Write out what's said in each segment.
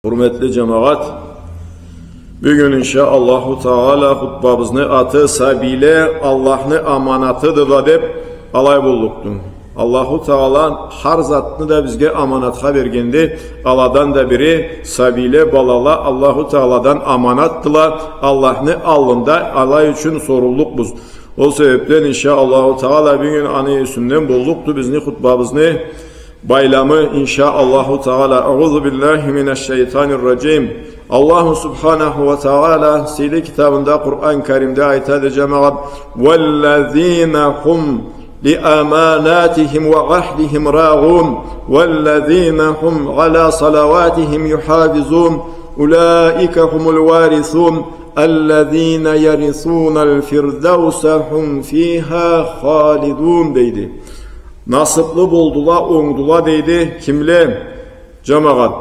Hürmetli cemaat, bugün inşaallahu Teala hutbamızı atı sabile Allah'ın amanatıdır da dep alay bulduktu. Allahu Teala har zatını da bizge amanatka vergendi. Aladan da biri sabile balala Allahu Teala'dan amanattılar. Allah'ın alında alay için sorumluluk buz. O sebepten inşaallahu Teala bugün anı üstünden bulduktu bizni hutbamızı. Bayramı inşaallahu Teala. Euzu billahi mineşşeytanirracim. Allah Subhanahu ve Teala Sile kitabında Kur'an-ı Kerim'de ayet edeceğim. Vellezîne hum li amanatihim ve ahdihim râğûn vellezîne hum alâ salavatihim yuhâfizûn ulaîke humul vârisûn ellezîne yerisûnel firdevse hum fîhâ hâlidûn deydi. Nasıplı buldular, ondular deydi. Kimle? Cemaat.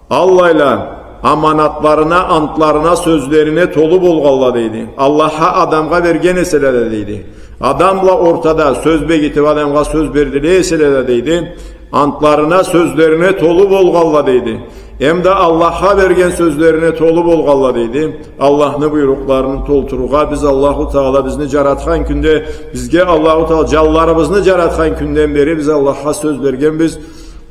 Allah'la amanatlarına, antlarına, sözlerine tolu bolğalla deydi. Allah'a adamga vergen eselede deydi. Adamla ortada söz begitip adamga söz verdili eselede deydi. Antlarına, sözlerine tolu bolğalla deydi. Hem de Allah'a vergen sözlerine tolu bolğalla deydi. Allah'ın buyruklarını tolturuğa biz Allahu Teala bizni jaratgan günde bizge Allahu Teala jallarımızı jaratgan günden beri biz Allah'a söz vergen biz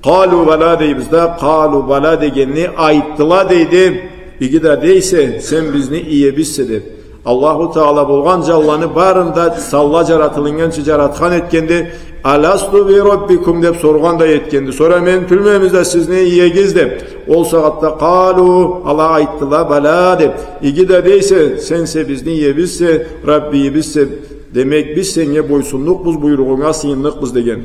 qalu bala deyibizde qalu bala degenini ayttılar deydi. İki de deyse sen bizni iyi bilse Allahu Teala bolgan jallanı barında salla jaratılıngança jaratgan etkendi. Alastu bi rabbikum dep sorgan da etkendi. Sonra men tülmemizde sizni iyegiz dep. Ol saatte qalu Allah ayttılar bala dep. İki de deyse sense bizni iyi bilse Rabbi bilse demek biz senge boysunluk buz buyruğuna sıyınlık buz degen.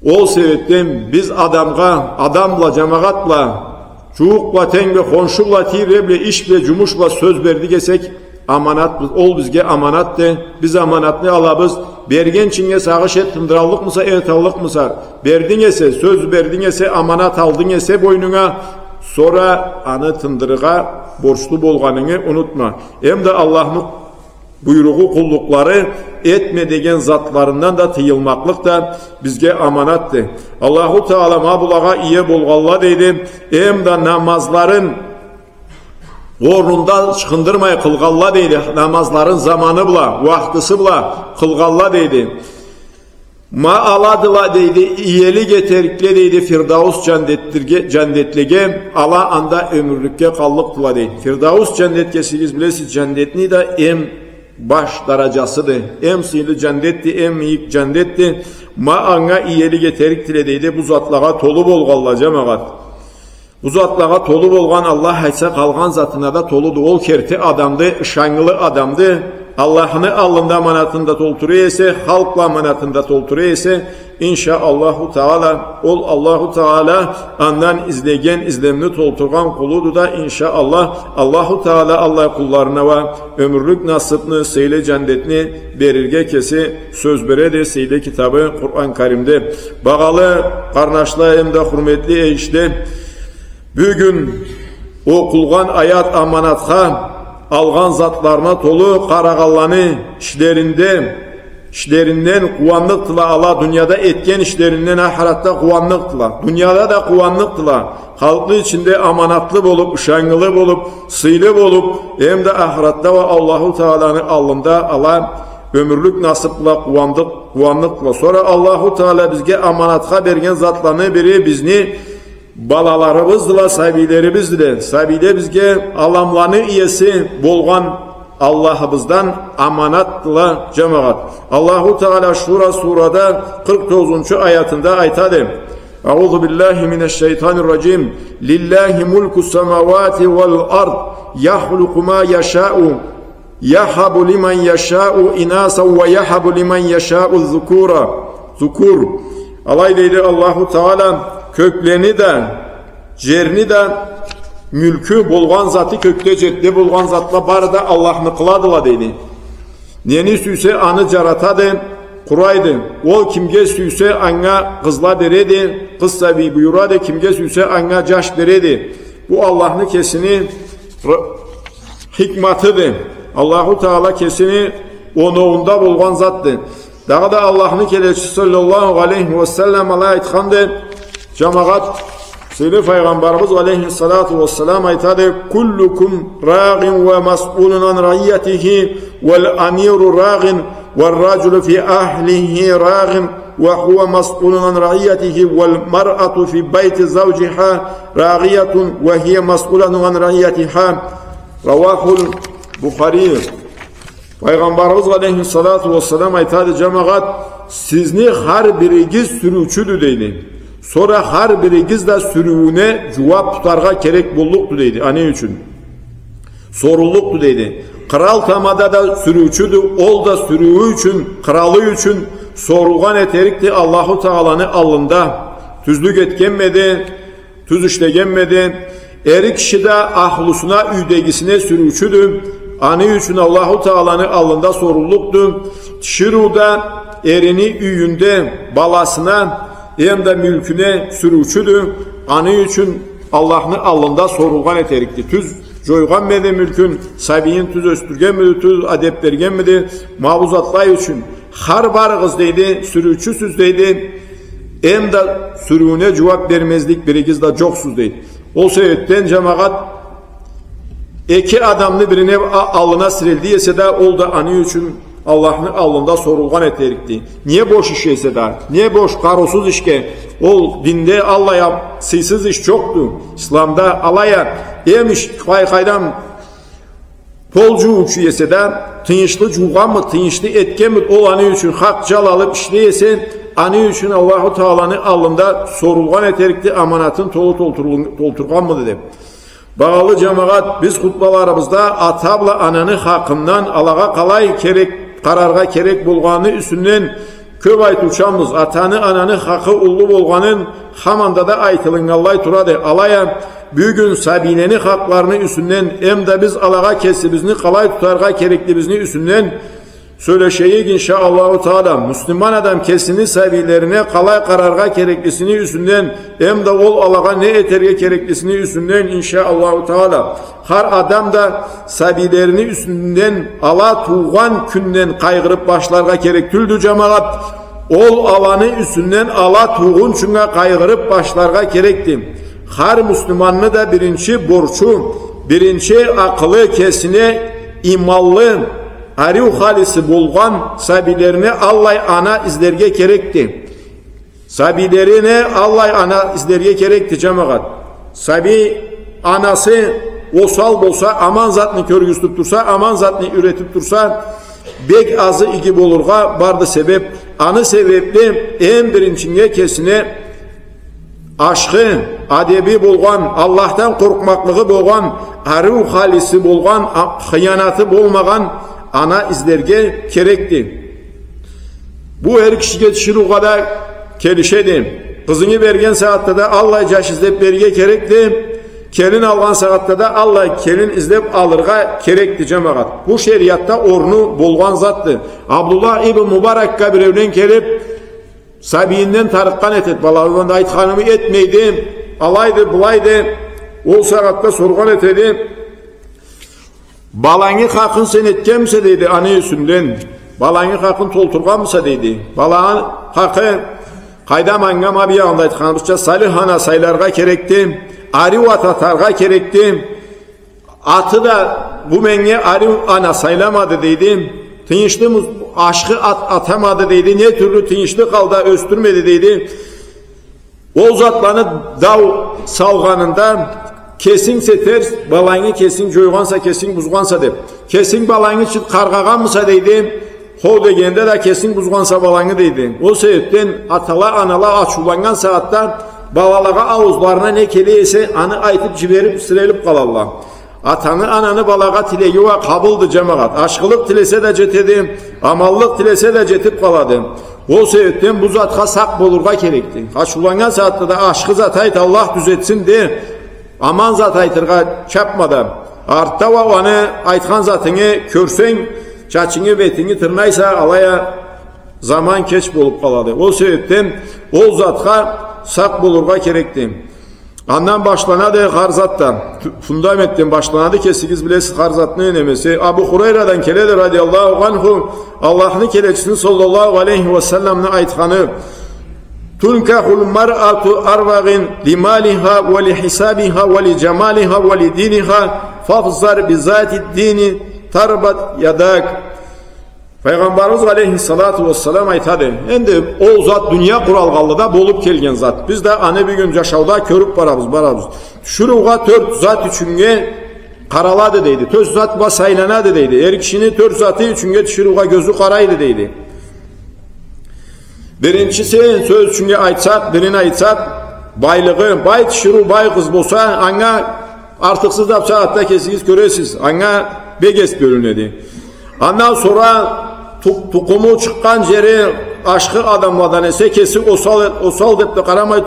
O sebepten biz adamla cemaatla çuğukla tenge konşukla tireble işle cumuşla söz verdik esek amanat ol bizge amanat de biz amanatını alabız bergen çinge sağış et tındırallık mısa ertallık mısa berdin ese söz verdin ese amanat aldın ese boynuna sonra anı tındırığa borçlu bolganını unutma hem de Allah'ın buyruğu kullukları etme degen zatlarından da tıyılmaklık da bizge amanattı. Allahu Teala mabulağa iye bolğalla deydi. Hem de namazların orundan çıkındırmaya kılgalla deydi. Namazların zamanı bula, vaktisi bula kılgalla deydi. Ma aladıla deydi, iyeli geterikle deydi Firdavus cennetlige ala anda ömürlükке kallıktıla deydi. Firdavus cennetkesiz bilesiz cennetini de baş daracasıdır. Em sıylı cennetti, em iyik cennetti. Ma anga iyeli geterik tiledeydi. Bu zatlağa tolu bolğalla cemaat. Bu zatlağa tolu bolğan Allah hayse kalgan zatına da toludu. Ol kerti adamdı, şangılı adamdı. Allah'ın alında amanatında tolturuyor ise, halkla amanatında tolturuyor ise, inşaallahu Teala, ol Allahu Teala andan izlegen, izlemini tolturgan kuludu da inşaallah Allahu Teala Allah kullarına ve ömürlük nasıbını, seyle cennetini verirge kesi söz berede seyle kitabı Kur'an-ı Kerim'de. Bağalı, karnaşlayım da hürmetli eşde, bugün okulgan ayat amanatka, algan zatlarına tolu karağallanı işlerinden kuvanlıktıla Allah dünyada etken işlerinden ahiratta kuvanlıktıla dünyada da kuvanlıktıla halkı içinde amanatlı bolup şangılı bolup sıylı bolup hem de ahiratta ve Allahu Teala'nın alında Allah ömürlük nasıpla kuvanlıktıla sonra Allahu Teala bizge amanatka bergen zatlarını biri bizni balalarımızla sabilerimizle sabile bizge alamlarını iyesi bolgan Allah'ımızdan amanatla cemaat. Allahu Teala Şura surada 49. ayetinde aytadı. Euzu billahi mineşşeytanirracim. Lillahi mulku semavati vel ard yahluku ma yeşâ'u yahabu limen yeşâ'u inâsen ve yahabu limen yeşâ'u zukur. Alay deydi Allahu Teala köklerini de cerini de mülkü bolgan zatı kökte cette bolgan zatla barada Allah'ını kıladıla deydi. Neni süyse anı caratadı, kuraydı. Ol kimge süyse anga kızla deredi, kız sabi buyuradı, kimge süyse anga caş deredi. Bu Allah'ın kesini hikmatıdır. Allahu Teala kesini onuğunda bolgan zattı. Daha da Allah'ın keleci sallallahu aleyhi ve sellem ala aytkandı. Cemaat Söyle Peygamberimiz aleyhissalatu vesselam aytadı: "Kullukum râgin ve mas'ulun an ra'iyyatihi vel amiru râgin vel raculu fi ahlihi râgin ve huve mas'ulun an ra'iyyatihi vel mar'atu fi beyti zavciha râgiyetun ve hiye mas'ulatun an ra'iyyatiha." Ravahul Bukhari. Peygamberimiz aleyhissalatu vesselam aytadı: "Cemaat, sizni har birigiz sürücüdür" deydi. Sonra har birigiz de sürüğüne cevap tutarga gerek bulduktu deydi. Ani üçün. Soruluktu deydi. Kral tamada da sürücüdü, ol da sürüğü üçün, kralı üçün sorulgan eterikti Allahu Teala'nın alında. Tüzlük etkenmedi, tüz işlegenmedi. Eri kişi de ahlusuna, üdegisine sürücüdü. Ani üçün Allahu Teala'nın alında soruluktu. Şiruda erini üyünde balasına hem de mülküne sürücüdür. Anı üçün Allah'ın alında sorulgan eterikti. Tüz joygan medi mülkün, sabiyin tüz östürgen medi, tüz adeplergen medi, mabuzatlar üçün. Har barğız deydi, sürücüsüz deydi. Hem de sürüğüne cevap vermezlik birigiz de çoksuz deydi. O sebepten cemaat iki adamlı birine alına sirildiyse de ol da anı üçün Allah'ın alında sorulgan eterikti. Niye boş iş yese de, niye boş karosuz işke, ol dinde Allah'a sıysız iş çoktu. İslam'da Allah'a yemiş kaydan polcu uçu yese de, tınışlı cuğan mı, tınışlı etken mi, ol anı üçün hak cal alıp işleyese, anı üçün Allah-u Teala'nın alında sorulgan eterikti, amanatın tolturgan mı dedim. Bağlı cemaat, biz hutbalarımızda atabla ananı hakkından alağa kalay kararga kerek bulganı üstünden köp aytuşamız. Atanı ananı hakkı ullu bulganın hamanda da aytılıngalay turadı. Alaya bugün sabileni haklarını üstünden hem de biz alağa kesibizini kalay tutarga kereklibizini üstünden söyleşeyik inşallah Teala. Müslüman adam kesini sabilerine kalay kararga gereklisini üstünden hem de ol alağa ne eterge gereklisini üstünden inşallah Teala. Har adam da sabilerini üstünden ala tuğan künden kaygırıp başlarga gerektüldü cemaat. Ol alanı üstünden ala tuğun çünkü kaygırıp başlarga gerekti. Har Müslümanlı da birinci borçu, birinci akıllı kesine imallı Ariu halisi bulgan sabilerine Allah ana izlerge gerekti. Sabilerine Allah ana izlerge gerekti cemaat. Sabi anası osal bolsa, aman zatını körgüstüp dursa, aman zatını üretip dursa, bek azı iki bolurga bardı sebep. Anı sebepli en birinciye kesine aşkı, adebi bulgan, Allah'tan korkmaklığı bulgan, ariu halisi bulgan, hıyanatı bulmagan ana izlerge gerekti. Bu her kişi yetişir kadar kelişedi. Kızını vergen saatte de Allah caş izlep verge gerekti. Kelin algan saatte de Allah kelin izlep alırga gerekti cemaat. Bu şeriatta ornu bulgan zattı. Abdullah ibn Mubarak'a bir evlen kelip sabiyinden tarıkkan etet. Balağından da aythanımı etmeydi. Alaydı bulaydı. O saatte sorgan etedi. Balanı hakkın sen etkense deydi anı üstünden. Balanı hakkın tolturganmısa deydi. Balağın hakkı kayda mangam abiye andaydı. Kanırça salihana saylarga gerekti. Arivat atarga gerekti. Atı da bu menge ariv ana saylamadı deydi. Tınışlı aşkı atamadı deydi. Ne türlü tınışlı kaldı östürmedi deydi. O zatlanı dav salganında kesin seter, balayını kesin joygansa, kesin buzgansa deyip. Kesin balayını için kargaganmısa deydi. Hov degende de kesin buzgansa balayını deydi. O sebepten atala anala açulangan saatte balalağa ağızlarına ne keliyse anı aytıp civerip sırelip kalallah. Atanı ananı balağa tileyi ve kabıldı cemaat. Aşkılık tilese de cetedi, amallık tilese de cetip kaladı. O sebepten bu zatka sak bolurga gerekti. Açulangan saatte de aşkı zatayt Allah düzetsin de aman zat aytırga çapmadan. Artta ve onu aytkan zatını körsen, çaçını betini tırnaysa alaya zaman keç bolup kaladı. O sebepten o zatka sak bulurga gerekti. Andan başlanadı harzattan, fundamentten başlanadı ki siz bilesiz harzatını önemesi. Abu Hurayra'dan keledi radiyallahu anhu, Allah'ın keleçisini sallallahu aleyhi ve sellem'le aytkanı, Tunkahul mar'atu arvagin limaliha ve lihisabiha ve licemaliha ve lidiniha fafzar bizati dini tarbat yadak. Peygamberimiz aleyhissalatu vesselam aytadı. Endi o zat dünya kuralğallıda bolup kelgen zat. Biz de anı bir gün yaşavda körüp barabız. Şuruğa 4 zat üçünge qaraladı deydi. 4 zat basaylanadı deydi. Her kişinin 4 zatı üçünge şuruğa gözü qaraydı deydi. Birincisi söz üçünge aytsaq, birini aytsaq, baylığı, bay şuru bay kız bolsa, anga artıksız da saatte kesiniz göresiz. Anga beges bölünedi. Ondan sonra tukumu çıkan yeri aşkı adamlardan ise kesi osal deyip de qaramay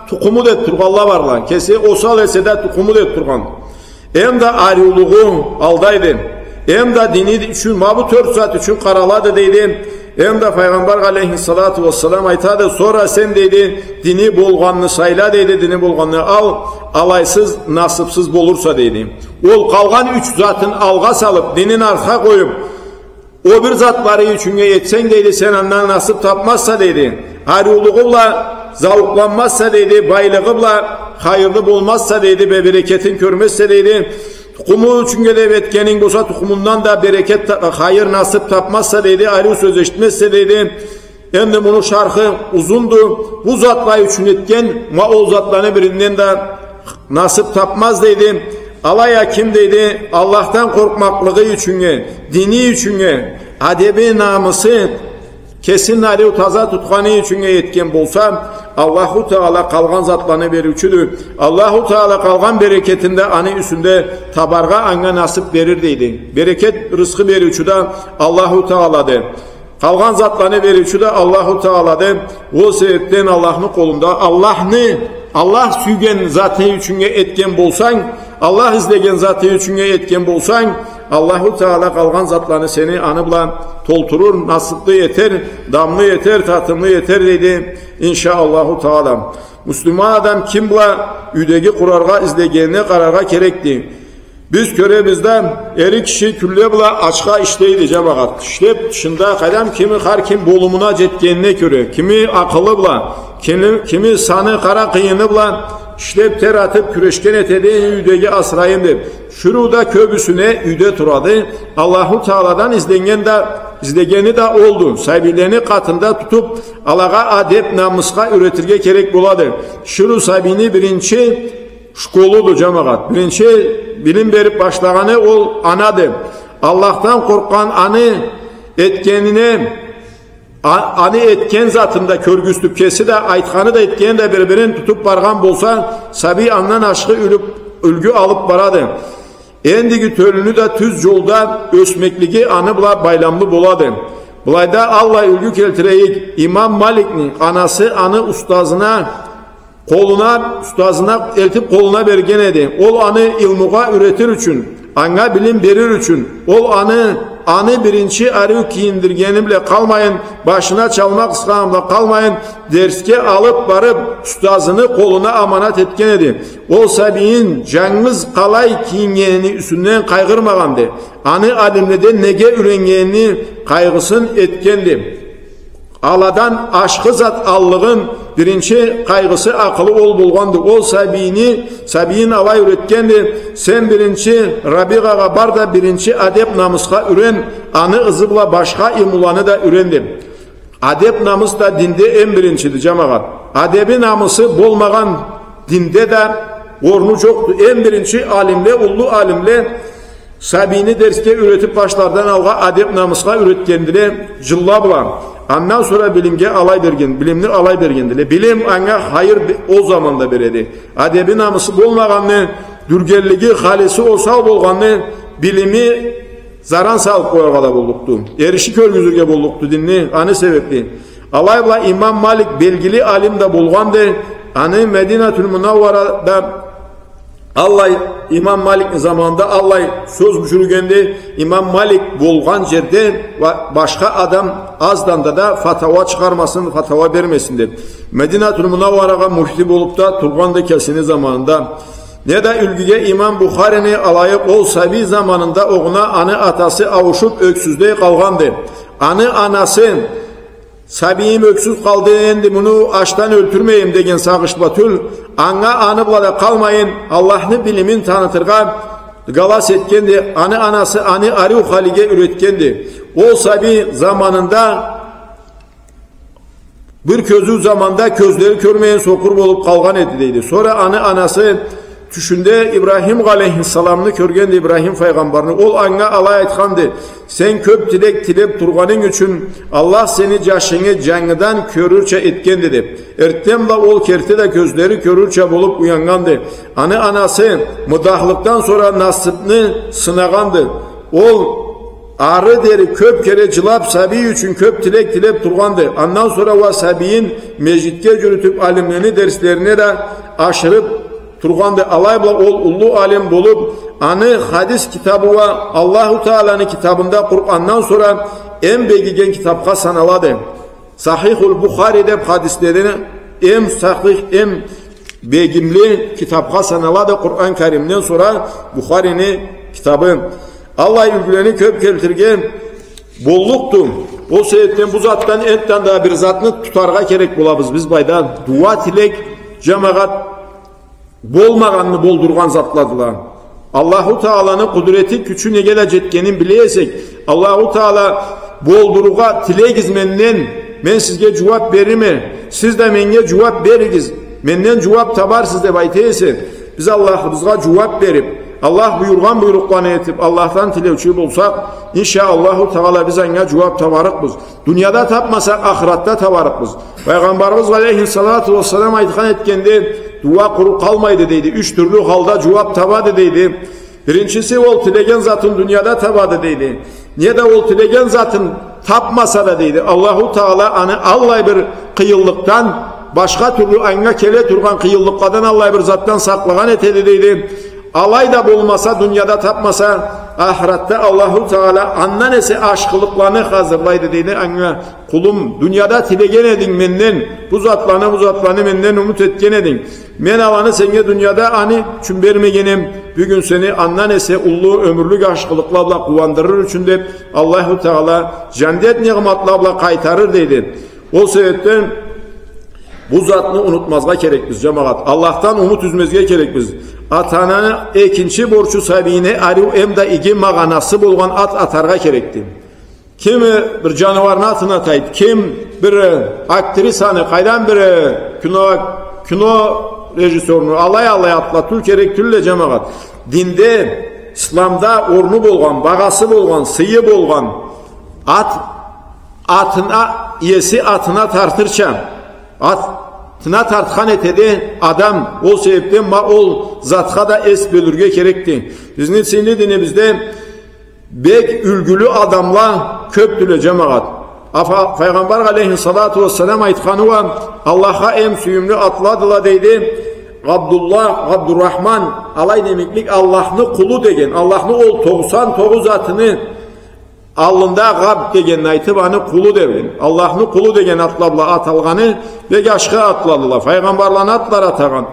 tukumu deyip turğanlar var lan. Kesi osal ese de tukumu deyip turğan. Hem de ariyuluğu aldaydı. Hem de dini üçün, ma bu 4 saat üçün qaraladı deydi. Hem de Peygamber aleyhissalatu vesselam aytadı. Sonra sen deydi dini bolğanını sayla deydi. Dini bolğanını al, alaysız, nasipsiz bolursa deydi. Ol kalgan 3 zatın alğa salıp, dinin arka koyup, o bir zatları üçünge yetsen deydi, sen ondan nasip tapmazsa deydi. Ariyuluğuyla zavuklanmazsa deydi, baylığıyla hayırlı bulmazsa deydi ve bereketin görmezse deydi. Tukumu üçünge de etkenin bolsa tukumundan da bereket, hayır nasip tapmazsa deydi, ayrı söz eşitmezse deydi. Hem de bunun şarkı uzundu. Bu zatlar üçün etken, ma o zatlarını birinden de nasip tapmaz deydi. Alaya kim deydi? Allah'tan korkmaklığı üçünge, dini üçünge, adebi namusu, kesinleri taza tutkanı üçünge yetken bolsa, Allahu Teala kalgan zatlarını verüçüdür. Allahu Teala kalgan bereketinde anı üstünde tabarga anga nasip verir deydi. Bereket rızkı verüçü de Allahu Teala'dır. Kalgan zatlarını verüçü de Allahu Teala'dır. O sebepten Allah'ın kolunda Allah süygen zatı üçünge etken bolsan, Allah izlegen zatı üçünge etken bolsan, Allahu Teala kalgan zatlarını seni anıbla tolturur, nasipli yeter, damlı yeter, tatımlı yeter dedi. İnşaallahu Teala. Müslüman adam kim bula üdegi kurarga izlegenine kararga gerekti. Biz köremizde eri kişi külle bula açka işteydi cemaat. İşlep dışında kadam kimi har kim bolumuna jetkenine göre, kimi akıllı bula, kimi sanı kara kıyını bula, işlep ter atıp küreşken etedi üdegi asrayındır. Şuruda köbüsüne üde turadı. Allahu Teala'dan izlegeni de oldu. Sahibilerini katında tutup Allah'a adep namuska üretirge gerek buladı. Şuru sahibini birinci şkoludu cemaat. Birinci bilim verip başlaganı ol anadı. Allah'tan korkan anı etken zatında körgüstüp kesi de aytkanı da etken de birbirini tutup bargan bolsa sabi andan aşkı ülgü alıp baradı. Endigi tölünü de tüz yolda ösmekligi anıbla baylamlı boladı. Bulayda Allah ülgü keltireyik İmam Malik'nin anası anı ustazına eltip koluna bergen edi. Ol anı ilmuğa üretir üçün, anga bilim verir üçün. Ol anı birinci arı kiyindirgenimle kalmayın, başına çalmak ıskanımla kalmayın, derske alıp barıp ustazını koluna amanat etken edi. Ol sabiyin canınız kalay kiyingenini üstünden kaygırmagandı. Anı alimlede nege ürengenini kaygısın etkendi. Aladan aşkı zat allığın birinci kaygısı akıllı ol bulgandı. Ol sabiyin alay üretkendi. Sen birinci Rabi'ga bar da birinci adep namuska üren, anı ızıbla başka imulanı da ürendim. Adep namus da dinde en birincidir cemaat. Adebi namusu bolmagan dinde de ornu çoktu. En birinci alimle, ullu alimle sabini derske üretip başlardan alga adep namuska üretkendile cılla bulan. Ondan sonra bilimge alay bergen, bilimli alay bergendile. Bilim anga hayır o zamanda beredi. Adebi namusu bolmaganını, dürgelligi halisi olsa bolganını, bilimi zaran sağlık koyargada bolluktu. Erişik örgüzürge bolluktu dinli, anı sebepli. Alayla İmam Malik belgili alim da bolgandı. Anı Medinetül Münavvara'da Allah İmam Malik zamanında Allah söz büşürgendi. İmam Malik bolgan yerde başka adam azdan da fatava çıkarmasın, fatava vermesin dedi. Medinetül Münavvara'ga muhti bolup da turganda kesini zamanında ne de ülgüge İmam Bukhari'ni alayıp ol sabi zamanında oğuna anı atası avuşup öksüzlüğe kalgandı. Anı anası Sabiyim öksüz kaldı, endi bunu açtan öldürmeyim degen sağışla tül, anga anıbla da kalmayın, Allah'ını bilimin tanıtırga galas etkendi, anı anası anı arı halige üretkendi. O sabi zamanında bir közü zamanda gözleri körmeyen sokur bolup kalgan edildi. Sonra anı anası tüşünde İbrahim aleyhisselamını körgendi, İbrahim peygamberini. Ol anga alay etkandı. Sen köp tilek tilep turganın üçün Allah seni yaşını canıdan körürçe etken dedi. Ertem da ol kerti de gözleri körürçe bolup uyangandı. Anı anası mıdahlıktan sonra nasibini sınagandı. Ol arı deri köp kere cılap sabi üçün köp tilek tilep turgandı. Ondan sonra o sabiyin mecitke yürütüp alimlerini derslerine de aşırıp turgandı. Alayla ol ullu alim bulup anı hadis kitabı ve Allahu Teala'nın kitabında Kur'an'dan sonra en begigen kitapka sanaladı. Sahihul Bukhari'de hadislerini en sahih en begimli kitapka sanaladı. Kur'an-ı Kerim'den sonra Bukhari'nin kitabı. Allah ülgülerini köp keltirgen bolluktu. O sebepten bu zattan etten daha bir zatını tutarga gerek bulabız. Biz bayda dua tilek cemaat bolmaganını boldurgan zatladılar. Allahu Teala'nın kudreti küçüğüne gelecekkenin bileyesek Allahu Teala bolduruga tilek izmenden men sizge cevap verime, siz de menge cevap verigiz. Menden cevap tabar sizde bayteyse biz Allah'ımızga cevap verip Allah buyurgan buyruklarını etip Allah'tan tilevçi bulsak inşallah Teala biz anga cevap tabarık biz. Dünyada tapmasak ahiratta tabarık biz. Peygamberimiz aleyhissalatu vesselam aytkan etkende dua kuru kalmaydı deydi. Üç türlü halda cevap tabadı deydi. Birincisi ol tilegen zatın dünyada tabadı deydi. Niye de ol tilegen zatın tapmasa da deydi. Allahu Teala anı Allah bir kıyıllıktan başka türlü anga kele turgan kıyıllıklardan Allah bir zattan saklagan etedi deydi. Alay da bulmasa, dünyada tapmasa, ahirette Allahu Teala andan ese aşkılıklarını hazırlaydı deydi. Anna kulum dünyada tilegen edin menden, bu zatlarını menden umut etken edin. Men alanı senge dünyada ani çümbermegenim, bugün seni andan ese ullu ömürlük aşkılıklarla kuvandırır üçün de Allahu Teala cennet nimetlerle kaytarır deydi. O sebepten bu zatını unutmazga gerek biz cemaat. Allah'tan umut üzmezge gerek biz. Atananı ikinci borçu sahibine arı emda igi mağanası bulgan at atarga gerekti. Kim bir canavarını atına tayt, kim bir aktrisanı, kaydan bir kino rejisörünü alay atlatır gerek türlü cemaat. Dinde, İslam'da ornu bulgan, bagası bulgan, sıyı bulgan atına, iyesi atına tartırça, atına tartkan etedi adam o sebepten ol zatka da es bölürge gerekti. Bizim sinli dinimizde bek ülgülü adamla köptüle cemaat. Peygamber aleyhissalatu vesselam aytkanı var. Allah'a em süyümlü atladıla deydi. Abdurrahman alay demeklik Allah'ını kulu degen. Allah'ını ol 99 atını alında gab degen aytıbanı kulu devin. Allah'ını kulu degen atlabla atalganı ve aşkı atladılar. Peygamberlerin atlar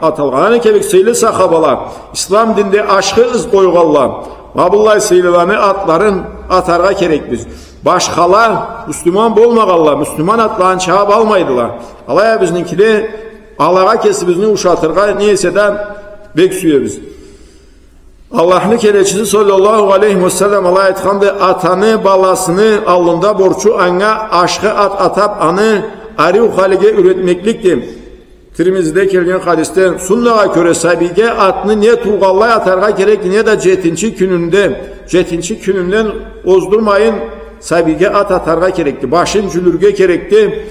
atalganı kebik seyli sahabalar. İslam dinde aşkı ız koygallar. Vabullahi seylilerini atların atarga gerek biz. Başkalar Müslüman bolmagallar. Müslüman atların çağıb almaydılar. Alaya bizninkili Allah'a kesi bizni uşatırga neyse de beksüye biz. Allah'ın kereçisi sallallahu aleyhi ve sellem Allah etkandı atanı balasını alında borçu anga aşkı atap anı arı halige üretmeklikti. Tirmizide kelgen hadiste sunnağa köre sabige atını niye tuğallay atarga gerek niye de cetinci gününden ozdurmayın sabige at atarga gerekti. Başın cülürge gerekti.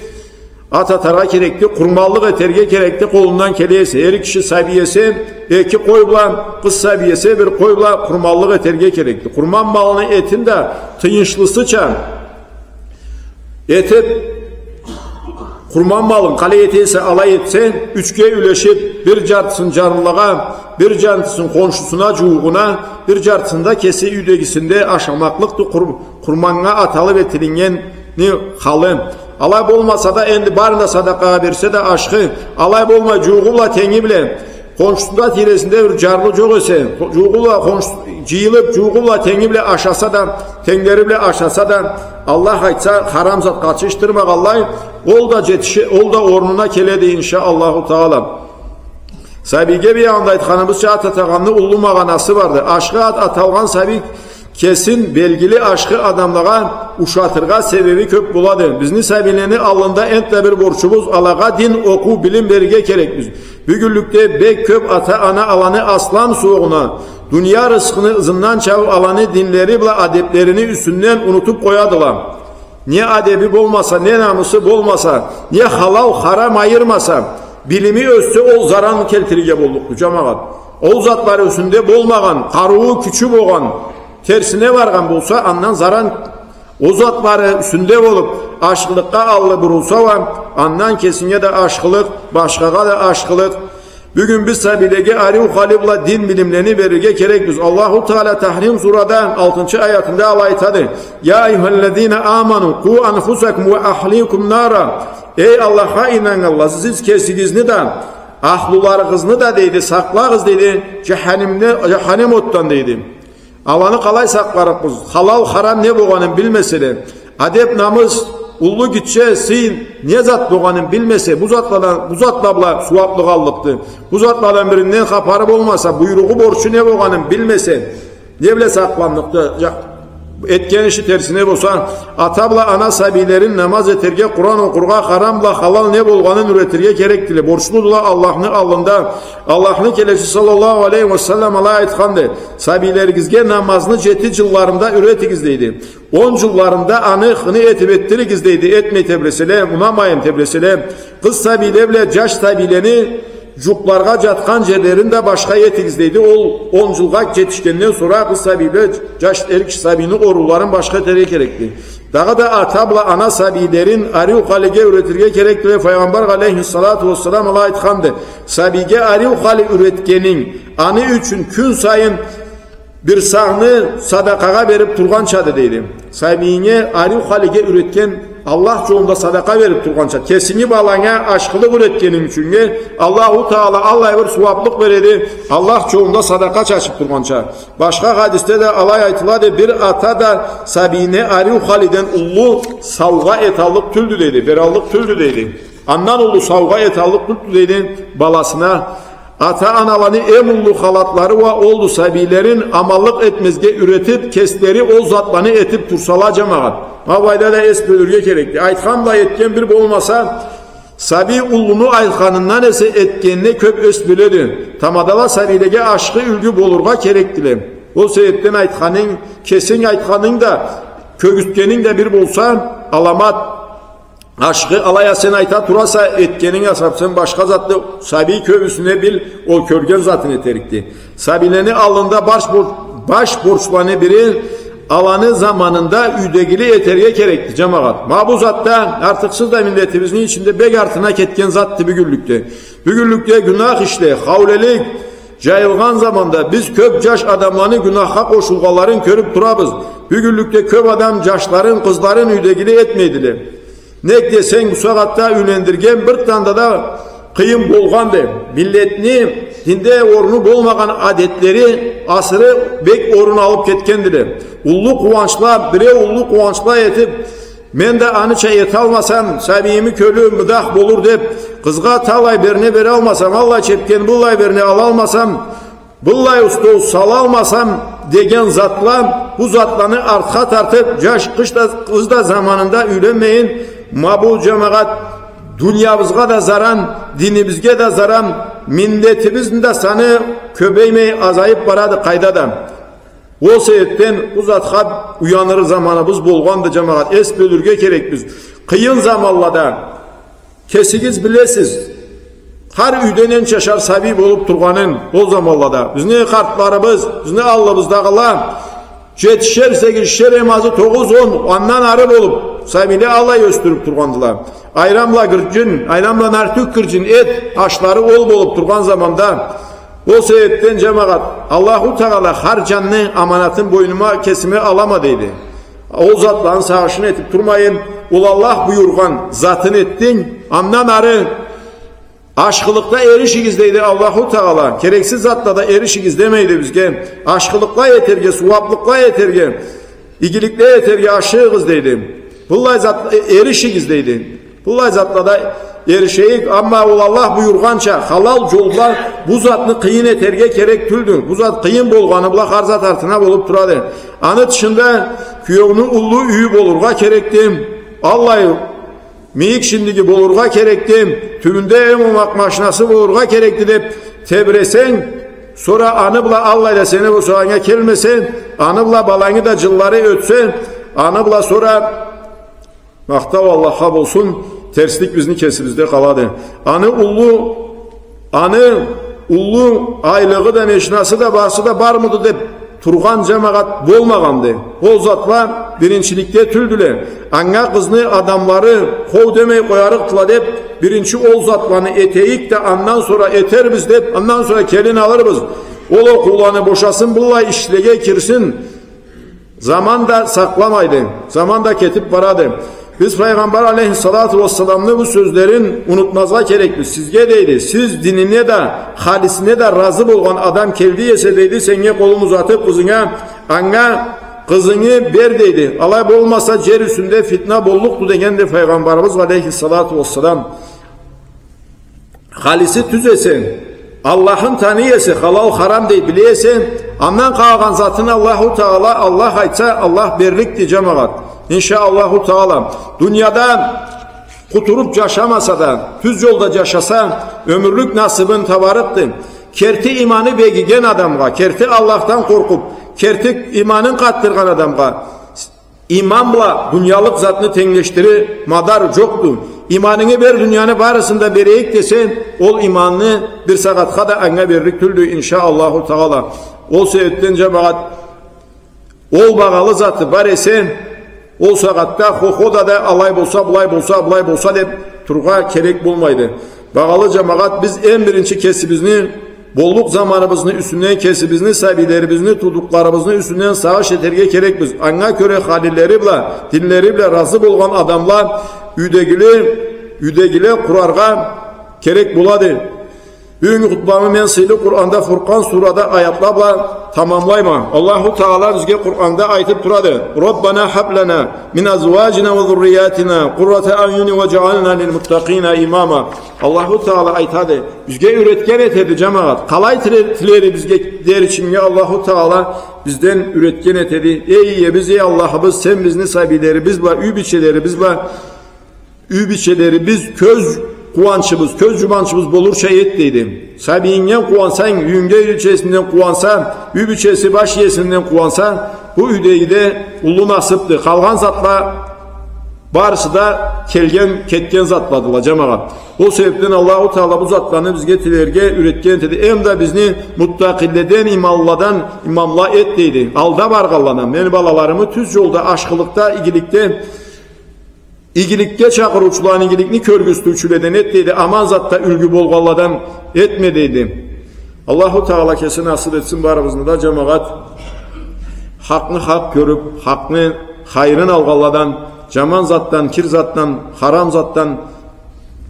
At atarga gerekti, kurmallık eterge gerekti, kolundan keleyese, her kişi sabiyesi, iki koyla, kız sabiyesi bir koyla kurmallık eterge gerekti. Kurman malının etin de tıyınçlısıça, eti kurman malın kale eti ise alay etse, üçge üleşip, bir cartısın carlığa, bir cartısın konşusuna, cuğuna, bir cartısında kesi üdegisinde aşamaklıktı kurmanına atalı ve tilingen halı. Alay olmasa da endi barında sadaka verse de aşkı, alay olma cuğulla tengi bile, konşusunda tiresinde bir carlı çok ise, cuğulla cıyılıp cuğubla tengible aşasa da, tengerible aşasa da, Allah aytsa haram zat kaçıştırmak Allah, ol da ornuna keledi inşaallahu taala. Sabige bir anda aytkanımızca atatağanlı ullu mağanası vardı. Aşkı atalgan sabik kesin belgili aşkı adamlığa uşatırga sebebi köp buladı. Bizni sabileni alında entle bir borçumuz alaga din oku bilim berige gerek biz. Bugünlükte bek köp ata ana alanı aslan soğuna. Dünya rızkını ızından çav alanı dinleri bile adeplerini üstünden unutup koyadılar. Niye adebi olmasa, ne namusu olmasa, niye halal haram ayırmasa, bilimi özse ol zaran keltirige bolluktu cemaat. Ol zatları üstünde bolmagan, karuğu küçük olan, tersine vargan bulsa andan zaran o zatları üstünde olup aşkılıkka allı burulsa var, andan kesince de aşkılık, başkaga da aşkılık. Bugün biz sabilege ariu halibla din bilimlerini verirge gerekliyiz. Allahu Teala Tahrim Sura'dan 6. ayetinde alaytadı. Ya eyyühellezine amanu ku anfusakum ve ahlikum nara. Ey Allah'a inananlar, siz kesinizni de ahlularınızı da deydi, saklağız deydi, cehennem ottan deydi. Alanı kalay saklarız. Halal haram ne boğanın bilmesine, adep namız ullu gitçe sil ne zat boğanın bilmese, bu zatla suvaplık allıktı. Bu zatlardan birinden kaparıp olmasa, buyruğu borçu ne boğanın bilmese, ne bile saklanlıktı. Etken işi tersine bolsa, atabla ana sabilerin namaz eterge, Kur'an okurga, haramla halal ne bolganın üretirge gerektiler. Borçludula Allah'ın alında, Allah'ın kelesi sallallahu aleyhi ve sellem Allah'a aytkandı. Sabilergizge namazını 7 yıllarında üretigizleydi. 10 yıllarında anı hını etip ettirigizleydi. Etmeyi tebresele, unamayın tebresele. Kız sabilerle caş sabileni cuklarga jatkan yerlerinde başka yetigizleydi. O 10 yılga yetişkenden sonra kız sabiyle caş erkek sabini oruların başka teriye gerekli. Daha da atabla ana sabilerin ariu halige üretirge gerekli ve Peygamber aleyhissalatu vesselam Allah'a itkandı. Sabige ariu hali üretkenin anı üçün kün sayın bir sağını sadakaga verip turgançadı deydi. Sabine ariu halige üretken Allah yolunda sadaka verip turgança. Kesini balana aşkılık üretkenin çünkü Allahu Teala Allah'a bir suvaplık veredi. Allah yolunda sadaka çaşıp turgança. Başka hadiste de alay aytıladı. Bir ata da Sabine ariu haliden ullu savga etallık tüldü dedi. Berallık tüldü dedi. Andan ullu savga etallık tüldü dedi balasına. Ata analarını emullu halatları ve oldu sabilerin amallık etmezge üretip kesleri o zatlarını etip tursala cemaat. Havayda da es bölürge gerekli. Aytkanla etken bir olmasa sabi ullunu aytkanından ise etkenine köp öz bölüdü. Tamadala sabilege aşkı ülgü bolurga gerektiler. O sebepten aytkanın kesin aytkanın da kögütkenin de bir bolsa alamat aşkı alaya sen ayta turasa etkenin asapsın başka zatlı sabi köbüsüne bil o körgen zatın eterikti. Sabileni alında baş borçlanı biri alanı zamanında üdegili eteriye gerekti cemaat. Mabuzatta artıksız da milletimizin içinde beg artına ketken zattı bugünlükte. Bugünlükte günah işte, havlelik, cayılgan zamanda biz köp caş adamlarını günaha koşulgaların körüp turabız. Bugünlükte köp adam caşların kızların üdegili etmeydiler. Ne desen bu saatte ülendirgen bir tanda da kıyım bolgandı. Milletini dinde orunu bolmagan adetleri asırı bek orunu alıp ketkendiler. Ullu kuvançla bire ullu kuvançla etip men de anıça et almasam sabiyimi kölü müdah bolur dep kızga talay berine bere almasam Allah çepken bullay berine alalmasam bullay usta sal almasam degen zatla bu zatlanı arka tartıp caş kışta kızda zamanında ülenmeyin. Mabu cemaat dünyamızga da zaran, dinimizge de zaran, milletimizin de sanı köbeymey azayıp baradı kaydadan. O sebepten uzatha uyanır zamanımız bolgandı cemaat. Es bölürge gerek biz. Kıyın zamanlarda kesigiz bilesiz. Har üydenen çaşar sabib olup turganın o zamanlarda. Bizni kartlarımız, bizni Allah'ımızdağılar 7-8 emazı 9-10 ondan arı olup sabile alay östürüp turgandılar. Ayramla gırcın, ayramla nartük kırcın et aşları ol olup turgan zamanda o sebepten cemaat Allahu Teala har canlı amanatın boynuma kesimi alamadıydı. O zatların savaşını etip durmayın. Ul Allah buyurgan zatın ettin. Ondan arı Aşkılıkta erişigiz deydi Allahu Teala. Gereksiz zatla da erişigiz demeydi bizge. Aşkılıkla yeterge, suvaplıkla yeterge, igilikle yeterge aşığız deydi. Bullay zatla erişigiz deydi. Bullay zatla da erişeyik ama ol Allah buyurgança halal yolda bu zatını kıyın eterge gerek tüldü. Bu zat kıyın bolganı bula karzat artına bolup turadı. Anı dışında kuyovunu ullu üyü bolurga gerektim. Allah'ı miyik şimdiki bolurga gerektim. Tübünde emomak maşnası bolurga gerekti deyip tebresen, sonra anıbla Allah ile seni bu soğana gelmesen, anıbla balanı da cılları ötsen, anıbla sonra maktav Allah'a olsun, terslik bizni kesimizde kaladı. Anı ullu aylığı da meşnası da bası da bar mıdı deyip turgan cemaat bolmagandı. O zatla birinçilikte tüldüler. Anga kızını adamları kov demey koyarık tıla deyip birinci ol zatlarını eteyik de ondan sonra eter biz deyip ondan sonra kelin alırız. Olu kulağını boşasın bulla işlege kirsin. Zaman da saklamaydı. Zaman da ketip varadı. Biz Peygamber aleyhissalatu vesselam'ın bu sözlerin unutmazga gerekli. Sizge deydi. Siz dinine de halisine de razı bolgan adam keldi yese deydi. Senge kolunu uzatıp kızına anga kızını ber deydi. Alay bolmasa cer üstünde fitna bolluktu degen de Peygamberimiz aleyhissalatu vesselam. Halisi tüzesen, Allah'ın tanıyesi halal haram deyip bileyesen, ondan kalkan zatını Allahu Teala Allah aytsa Allah berlikti cemaat. İnşaallahu Teala dünyada kuturup yaşamasa da tüz yolda yaşasa ömürlük nasibin tavarıktı. Kerti imanı begigen adamga, kerti Allah'tan korkup, kerti imanın kattırgan adamga imamla dünyalık zatını tenleştiri madar yoktu. İmanını ver dünyanı barısında bereyik desen ol imanını bir sakatka da anga berlik tüldü inşaallahu Teala. O sebepten cemaat ol bağalı zatı bar esen o sakatta hohoda da alay bolsa bulay bolsa bulay bolsa deyip turga gerek bulmaydı. Bağalı cemaat biz en birinci kesibimizni bolluk zamanımızın üstünden kesibimizni sabilerimizni tuduklarımızın üstünden sağış eterge gerek biz. Anga göre halilleriyle dinleriyle razı bolgan adamlar üdegile kurarga gerek buladı. Bugün hutbamı men sıylı Kur'an'da Furkan surada ayatlarla tamamlayma. Allahu Teala bizge Kur'an'da aytıp turadı. Rabbana hablana min azvacina ve zurriyatina qurrata a'yun ve cealna lil muttaqina imama. Allahu Teala aytadı. Bizge üretken etedi cemaat. Kalay tileri bizge der için ya Allahu Teala bizden üretken etedi. Ey bizi Allah'ımız sen bizni sabileri biz var, übiçeleri biz köz kuvançımız, köz cumançımız bolur şehit deydim. Sabiyingen kuvansan, yünge içerisinden kuvansa, übiçesi baş yesinden kuvansa, bu üdeyde ulu nasipti. Kalgan zatla barısı da ketken zatladılar cemaat. O sebepten Allahu Teala bu zatlarını biz getirirge üretken dedi. Hem de bizni muttakilleden imamla et deydi. Alda bargallanan. Benim balalarımı tüz yolda, aşkılıkta, İgilikte çakırıçılan igilikni körgüstürçüleden ettiydi. Aman zatta ülgü bolgalladan etmediydi. Allahu Teala kesin nasip etsin barımızda da cemaat hakkını hak görüp, hakkını hayrın algalladan, caman zattan, kir zattan, haram zattan,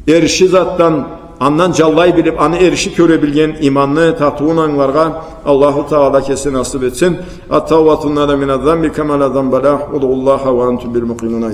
erişi zattan, andan callay bilip, anı erişi görebilgen imanlı, tatuğun anlarga Allahu Teala kesin nasip etsin. At-tavvatun nada minaddan bi kemala zambalah. Udullaha ve antum bil muqinuna.